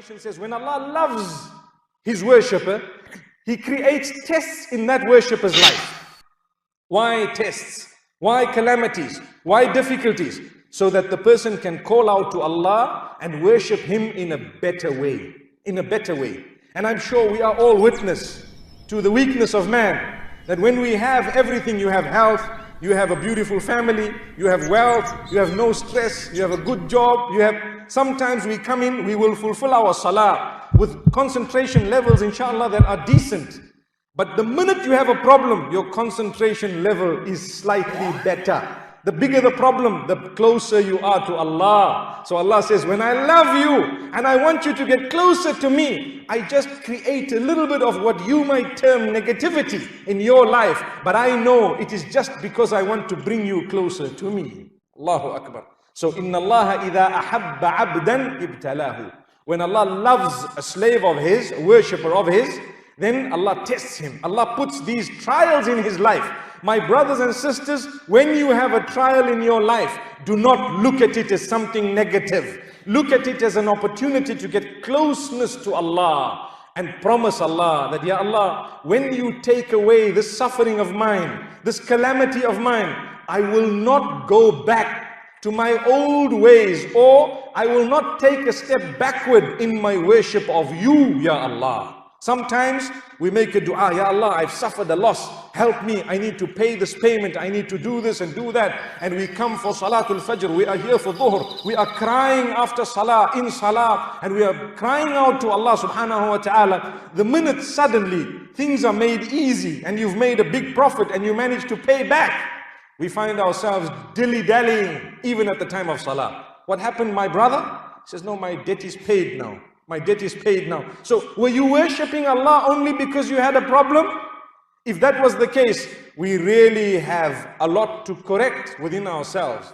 explanation says, when Allah loves His worshipper, He creates tests in that worshipper's life. Why tests? Why calamities? Why difficulties? So that the person can call out to Allah and worship Him in a better way. In a better way. And I'm sure we are all witness to the weakness of man. That when we have everything, you have health, you have a beautiful family, you have wealth, you have no stress, you have a good job, sometimes we come in, we will fulfill our salah with concentration levels, inshallah, that are decent. But the minute you have a problem, your concentration level is slightly better. The bigger the problem, the closer you are to Allah. So Allah says, when I love you and I want you to get closer to me, I just create a little bit of what you might term negativity in your life. But I know it is just because I want to bring you closer to me. Allahu Akbar. So, Inna Allah idha ahabba abdan ibtalahu. When Allah loves a slave of His, a worshipper of His, then Allah tests him. Allah puts these trials in his life. My brothers and sisters, when you have a trial in your life, do not look at it as something negative. Look at it as an opportunity to get closeness to Allah and promise Allah that, Ya Allah, when you take away this suffering of mine, this calamity of mine, I will not go back to my old ways, or I will not take a step backward in my worship of you, Ya Allah. Sometimes we make a dua, Ya Allah, I've suffered a loss, help me, I need to pay this payment, I need to do this and do that. And we come for Salatul Fajr, we are here for Dhuhr, we are crying after Salah, in Salah, and we are crying out to Allah subhanahu wa ta'ala. The minute suddenly things are made easy and you've made a big profit and you manage to pay back, we find ourselves dilly-dallying even at the time of Salah. What happened, my brother? He says, no, my debt is paid now. My debt is paid now. So, were you worshipping Allah only because you had a problem? If that was the case, we really have a lot to correct within ourselves.